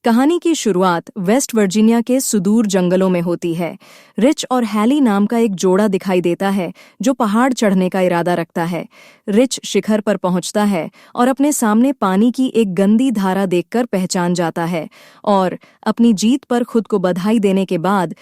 कहानी की शुरुआत वेस्ट वर्जीनिया के सुदूर जंगलों में होती है। रिच और हैली नाम का एक जोड़ा दिखाई देता है जो पहाड़ चढ़ने का इरादा रखता है। रिच शिखर पर पहुंचता है और अपने सामने पानी की एक गंदी धारा देखकर पहचान जाता है और अपनी जीत पर खुद को बधाई देने के बाद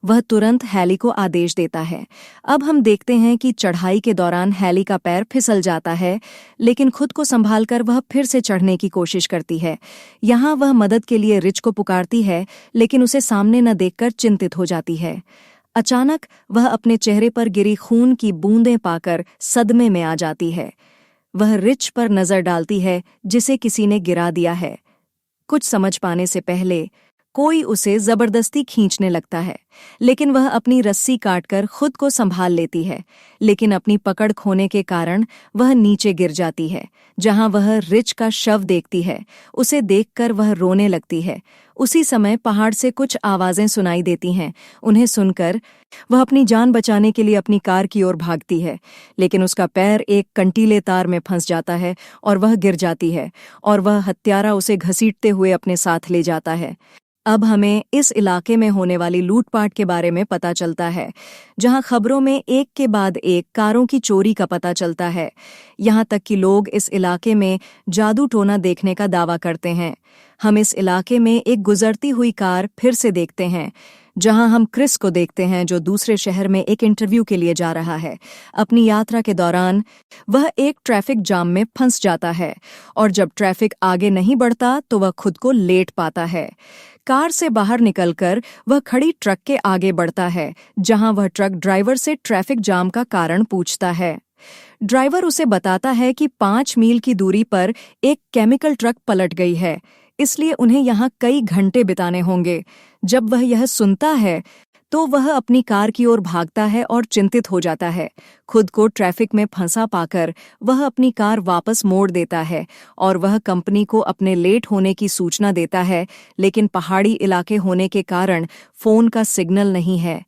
वह तुरंत हैली को आदेश देता है। अब हम देखते हैं कि चढ़ाई के दौरान हैली का पैर फिसल जाता है, लेकिन खुद को संभालकर वह फिर से चढ़ने की कोशिश करती है। यहाँ वह मदद के लिए रिच को पुकारती है, लेकिन उसे सामने न देखकर चिंतित हो जाती है। अचानक वह अपने चेहरे पर गिरी खून की बूंदें पाकर सदमे में आ जाती है। वह रिच पर नजर डालती है, जिसे किसी ने गिरा दिया है। कुछ समझ पाने से पहले कोई उसे जबरदस्ती खींचने लगता है, लेकिन वह अपनी रस्सी काटकर खुद को संभाल लेती है। लेकिन अपनी पकड़ खोने के कारण वह नीचे गिर जाती है, जहां वह रिच का शव देखती है। उसे देखकर वह रोने लगती है। उसी समय पहाड़ से कुछ आवाजें सुनाई देती हैं। उन्हें सुनकर वह अपनी जान बचाने के लिए अपनी कार की ओर भागती है, लेकिन उसका पैर एक कंटीले तार में फंस जाता है और वह गिर जाती है और वह हत्यारा उसे घसीटते हुए अपने साथ ले जाता है। अब हमें इस इलाके में होने वाली लूटपाट के बारे में पता चलता है, जहां खबरों में एक के बाद एक कारों की चोरी का पता चलता है। यहां तक कि लोग इस इलाके में जादू टोना देखने का दावा करते हैं। हम इस इलाके में एक गुजरती हुई कार फिर से देखते हैं, जहां हम क्रिस को देखते हैं जो दूसरे शहर में एक इंटरव्यू के लिए जा रहा है। अपनी यात्रा के दौरान वह एक ट्रैफिक जाम में फंस जाता है और जब ट्रैफिक आगे नहीं बढ़ता तो वह खुद को लेट पाता है। कार से बाहर निकलकर वह खड़ी ट्रक के आगे बढ़ता है, जहां वह ट्रक ड्राइवर से ट्रैफिक जाम का कारण पूछता है। ड्राइवर उसे बताता है कि 5 मील की दूरी पर एक केमिकल ट्रक पलट गई है, इसलिए उन्हें यहाँ कई घंटे बिताने होंगे। जब वह यह सुनता है तो वह अपनी कार की ओर भागता है और चिंतित हो जाता है। खुद को ट्रैफिक में फंसा पाकर वह अपनी कार वापस मोड़ देता है और वह कंपनी को अपने लेट होने की सूचना देता है, लेकिन पहाड़ी इलाके होने के कारण फोन का सिग्नल नहीं है।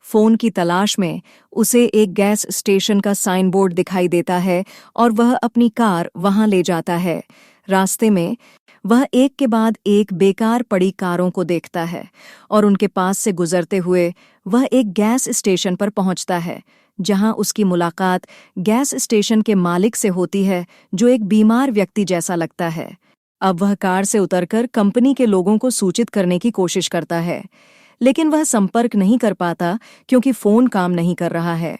फोन की तलाश में उसे एक गैस स्टेशन का साइन बोर्ड दिखाई देता है और वह अपनी कार वहां ले जाता है। रास्ते में वह एक के बाद एक बेकार पड़ी कारों को देखता है और उनके पास से गुजरते हुए वह एक गैस स्टेशन पर पहुंचता है, जहां उसकी मुलाकात गैस स्टेशन के मालिक से होती है, जो एक बीमार व्यक्ति जैसा लगता है। अब वह कार से उतरकर कंपनी के लोगों को सूचित करने की कोशिश करता है, लेकिन वह संपर्क नहीं कर पाता क्योंकि फोन काम नहीं कर रहा है।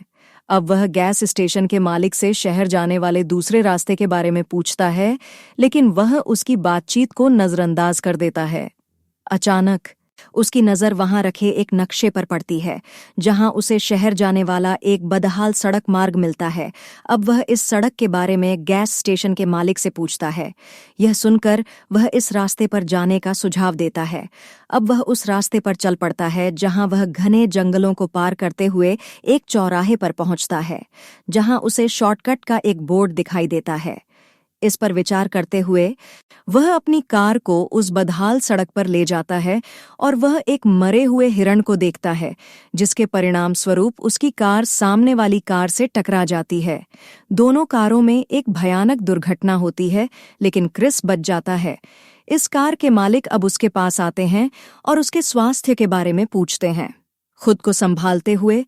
अब वह गैस स्टेशन के मालिक से शहर जाने वाले दूसरे रास्ते के बारे में पूछता है, लेकिन वह उसकी बातचीत को नजरअंदाज कर देता है। अचानक उसकी नज़र वहां रखे एक नक्शे पर पड़ती है, जहां उसे शहर जाने वाला एक बदहाल सड़क मार्ग मिलता है। अब वह इस सड़क के बारे में गैस स्टेशन के मालिक से पूछता है। यह सुनकर वह इस रास्ते पर जाने का सुझाव देता है। अब वह उस रास्ते पर चल पड़ता है, जहां वह घने जंगलों को पार करते हुए एक चौराहे पर पहुंचता है, जहां उसे शॉर्टकट का एक बोर्ड दिखाई देता है। इस पर विचार करते हुए वह अपनी कार को उस बदहाल सड़क पर ले जाता है और वह एक मरे हुए हिरण को देखता है, जिसके परिणाम स्वरूप उसकी कार सामने वाली कार से टकरा जाती है। दोनों कारों में एक भयानक दुर्घटना होती है, लेकिन क्रिस बच जाता है। इस कार के मालिक अब उसके पास आते हैं और उसके स्वास्थ्य के बारे में पूछते हैं। खुद को संभालते हुए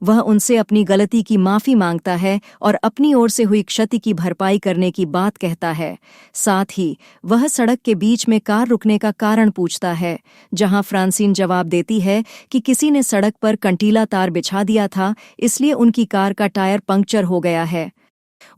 वह उनसे अपनी गलती की माफी मांगता है और अपनी ओर से हुई क्षति की भरपाई करने की बात कहता है। साथ ही वह सड़क के बीच में कार रुकने का कारण पूछता है, जहां फ्रांसीन जवाब देती है कि किसी ने सड़क पर कंटीला तार बिछा दिया था, इसलिए उनकी कार का टायर पंक्चर हो गया है।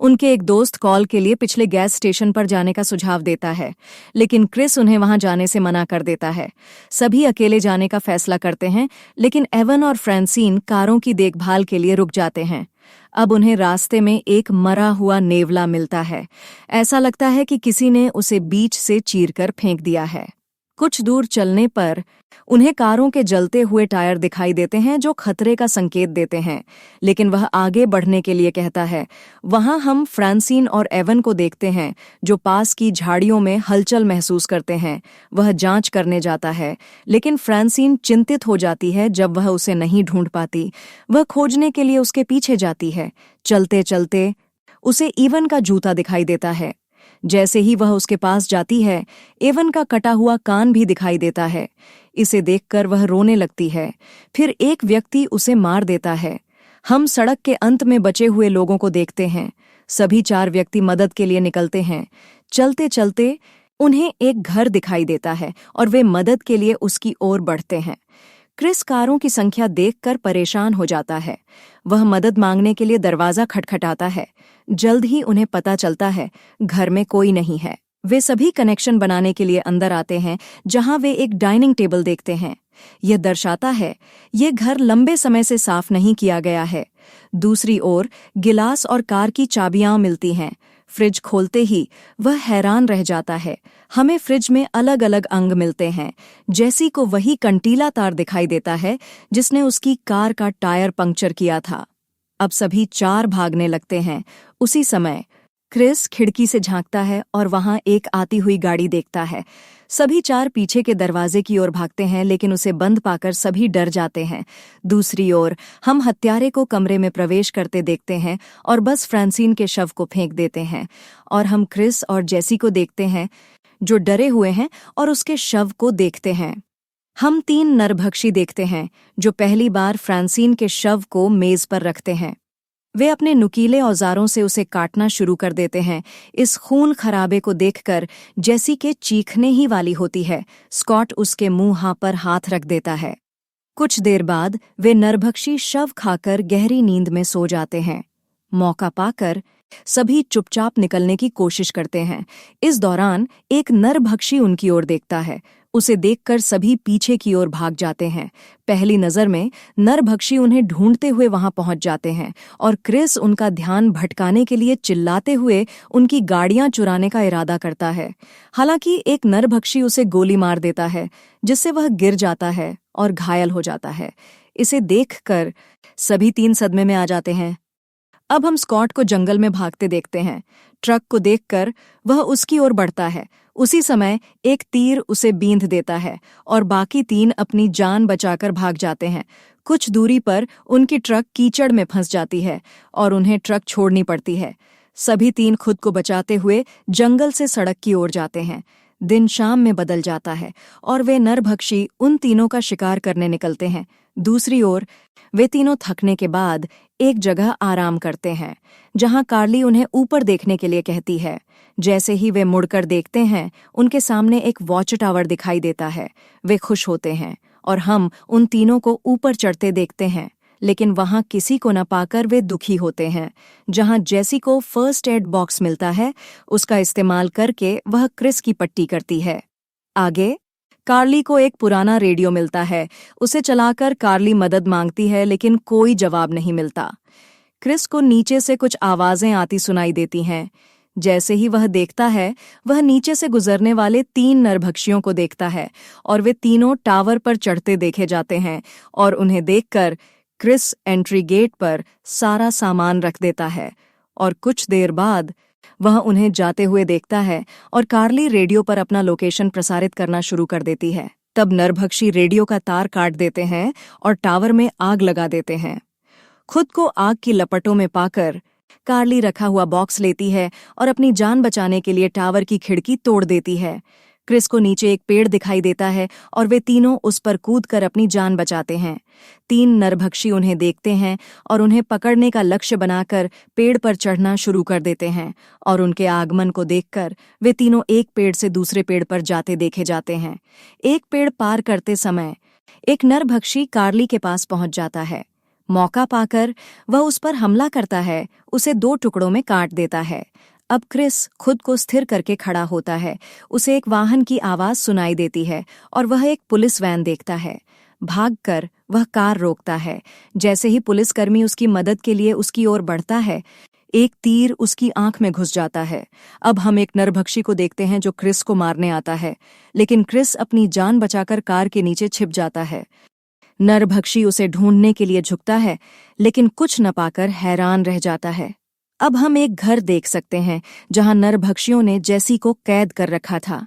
उनके एक दोस्त कॉल के लिए पिछले गैस स्टेशन पर जाने का सुझाव देता है, लेकिन क्रिस उन्हें वहां जाने से मना कर देता है। सभी अकेले जाने का फैसला करते हैं, लेकिन एवन और फ्रांसीन कारों की देखभाल के लिए रुक जाते हैं। अब उन्हें रास्ते में एक मरा हुआ नेवला मिलता है। ऐसा लगता है कि किसी ने उसे बीच से चीरकर फेंक दिया है। कुछ दूर चलने पर उन्हें कारों के जलते हुए टायर दिखाई देते हैं, जो खतरे का संकेत देते हैं, लेकिन वह आगे बढ़ने के लिए कहता है। वहां हम फ्रांसीन और एवन को देखते हैं, जो पास की झाड़ियों में हलचल महसूस करते हैं। वह जांच करने जाता है, लेकिन फ्रांसीन चिंतित हो जाती है जब वह उसे नहीं ढूंढ पाती। वह खोजने के लिए उसके पीछे जाती है। चलते चलते उसे इवन का जूता दिखाई देता है, जैसे ही वह उसके पास जाती है, एवन का कटा हुआ कान भी दिखाई देता है। इसे देखकर वह रोने लगती है। फिर एक व्यक्ति उसे मार देता है। हम सड़क के अंत में बचे हुए लोगों को देखते हैं। सभी 4 व्यक्ति मदद के लिए निकलते हैं। चलते चलते उन्हें एक घर दिखाई देता है और वे मदद के लिए उसकी ओर बढ़ते हैं। क्रिस कारों की संख्या देखकर परेशान हो जाता है। वह मदद मांगने के लिए दरवाजा खटखटाता है। जल्द ही उन्हें पता चलता है घर में कोई नहीं है। वे सभी कनेक्शन बनाने के लिए अंदर आते हैं, जहां वे एक डाइनिंग टेबल देखते हैं। यह दर्शाता है ये घर लंबे समय से साफ नहीं किया गया है। दूसरी ओर गिलास और कार की चाबियां मिलती हैं। फ्रिज खोलते ही वह हैरान रह जाता है। हमें फ्रिज में अलग अलग अंग मिलते हैं। जैसी को वही कंटीला तार दिखाई देता है जिसने उसकी कार का टायर पंक्चर किया था। अब सभी 4 भागने लगते हैं। उसी समय क्रिस खिड़की से झांकता है और वहां एक आती हुई गाड़ी देखता है। सभी 4 पीछे के दरवाजे की ओर भागते हैं, लेकिन उसे बंद पाकर सभी डर जाते हैं। दूसरी ओर हम हत्यारे को कमरे में प्रवेश करते देखते हैं और बस फ्रांसिन के शव को फेंक देते हैं। और हम क्रिस और जेसी को देखते हैं जो डरे हुए हैं और उसके शव को देखते हैं। हम 3 नरभक्षी देखते हैं जो पहली बार फ्रांसिन के शव को मेज पर रखते हैं। वे अपने नुकीले औजारों से उसे काटना शुरू कर देते हैं। इस खून खराबे को देखकर जेसी के चीखने ही वाली होती है। स्कॉट उसके मुंह पर हाथ रख देता है। कुछ देर बाद वे नरभक्षी शव खाकर गहरी नींद में सो जाते हैं। मौका पाकर सभी चुपचाप निकलने की कोशिश करते हैं। इस दौरान एक नरभक्षी उनकी ओर देखता है। उसे देखकर सभी पीछे की ओर भाग जाते हैं। पहली नजर में नरभक्षी उन्हें ढूंढते हुए वहां पहुंच जाते हैं और क्रिस उनका ध्यान भटकाने के लिए चिल्लाते हुए उनकी गाड़ियां चुराने का इरादा करता है। हालांकि एक नरभक्षी उसे गोली मार देता है, जिससे वह गिर जाता है और घायल हो जाता है। इसे देखकर सभी 3 सदमे में आ जाते हैं। अब हम स्कॉट को जंगल में भागते देखते हैं। ट्रक को देखकर वह उसकी ओर बढ़ता है। उसी समय एक तीर उसे बींध देता है और बाकी 3 अपनी जान बचाकर भाग जाते हैं। कुछ दूरी पर उनकी ट्रक कीचड़ में फंस जाती है और उन्हें ट्रक छोड़नी पड़ती है। सभी 3 खुद को बचाते हुए जंगल से सड़क की ओर जाते हैं। दिन शाम में बदल जाता है और वे नरभक्षी उन तीनों का शिकार करने निकलते हैं। दूसरी ओर वे तीनों थकने के बाद एक जगह आराम करते हैं, जहां कार्ली उन्हें ऊपर देखने के लिए कहती है। जैसे ही वे मुड़कर देखते हैं, उनके सामने एक वॉच टावर दिखाई देता है। वे खुश होते हैं और हम उन तीनों को ऊपर चढ़ते देखते हैं, लेकिन वहां किसी को न पाकर वे दुखी होते हैं। जहां जेसी को फर्स्ट एड बॉक्स मिलता है, उसका इस्तेमाल करके वह क्रिस की पट्टी करती है। आगे कार्ली को एक पुराना रेडियो मिलता है। उसे चलाकर कार्ली मदद मांगती है, लेकिन कोई जवाब नहीं मिलता। क्रिस को नीचे से कुछ आवाजें आती सुनाई देती हैं। जैसे ही वह देखता है, वह नीचे से गुजरने वाले 3 नरभक्षियों को देखता है और वे तीनों टावर पर चढ़ते देखे जाते हैं और उन्हें देखकर क्रिस एंट्री गेट पर सारा सामान रख देता है और कुछ देर बाद वह उन्हें जाते हुए देखता है और कार्ली रेडियो पर अपना लोकेशन प्रसारित करना शुरू कर देती है। तब नरभक्षी रेडियो का तार काट देते हैं और टावर में आग लगा देते हैं। खुद को आग की लपटों में पाकर कार्ली रखा हुआ बॉक्स लेती है और अपनी जान बचाने के लिए टावर की खिड़की तोड़ देती है। क्रिस को नीचे एक पेड़ दिखाई देता है और वे तीनों उस पर कूदकर अपनी जान बचाते हैं। 3 नरभक्षी उन्हें देखते हैं और उन्हें पकड़ने का लक्ष्य बनाकर पेड़ पर चढ़ना शुरू कर देते हैं और उनके आगमन को देखकर वे तीनों एक पेड़ से दूसरे पेड़ पर जाते देखे जाते हैं। एक पेड़ पार करते समय एक नरभक्षी कार्ली के पास पहुंच जाता है। मौका पाकर वह उस पर हमला करता है, उसे 2 टुकड़ों में काट देता है। अब क्रिस खुद को स्थिर करके खड़ा होता है। उसे एक वाहन की आवाज सुनाई देती है और वह एक पुलिस वैन देखता है। भागकर वह कार रोकता है। जैसे ही पुलिसकर्मी उसकी मदद के लिए उसकी ओर बढ़ता है, एक तीर उसकी आंख में घुस जाता है। अब हम एक नरभक्षी को देखते हैं जो क्रिस को मारने आता है, लेकिन क्रिस अपनी जान बचाकर कार के नीचे छिप जाता है। नरभक्षी उसे ढूंढने के लिए झुकता है, लेकिन कुछ न पाकर हैरान रह जाता है। अब हम एक घर देख सकते हैं जहां नरभक्षियों ने जेसी को कैद कर रखा था।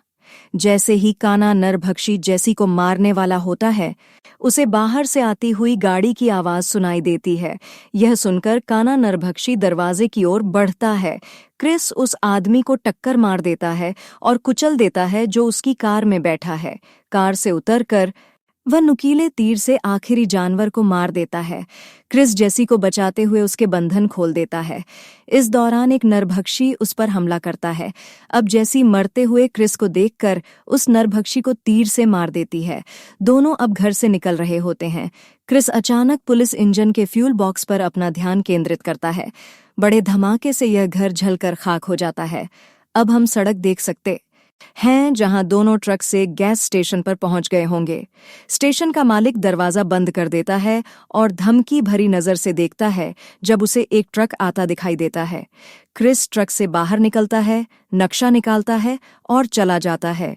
जैसे ही काना नरभक्षी जेसी को मारने वाला होता है, उसे बाहर से आती हुई गाड़ी की आवाज सुनाई देती है। यह सुनकर काना नरभक्षी दरवाजे की ओर बढ़ता है। क्रिस उस आदमी को टक्कर मार देता है और कुचल देता है जो उसकी कार में बैठा है। कार से उतरकर वह नुकीले तीर से आखिरी जानवर को मार देता है। क्रिस जेसी को बचाते हुए उसके बंधन खोल देता है। इस दौरान एक नरभक्षी उस पर हमला करता है। अब जेसी मरते हुए क्रिस को देखकर उस नरभक्षी को तीर से मार देती है। दोनों अब घर से निकल रहे होते हैं। क्रिस अचानक पुलिस इंजन के फ्यूल बॉक्स पर अपना ध्यान केंद्रित करता है। बड़े धमाके से यह घर जलकर खाक हो जाता है। अब हम सड़क देख सकते हैं जहां दोनों ट्रक से गैस स्टेशन पर पहुंच गए होंगे। स्टेशन का मालिक दरवाजा बंद कर देता है और धमकी भरी नजर से देखता है जब उसे एक ट्रक आता दिखाई देता है। क्रिस ट्रक से बाहर निकलता है, नक्शा निकालता है और चला जाता है।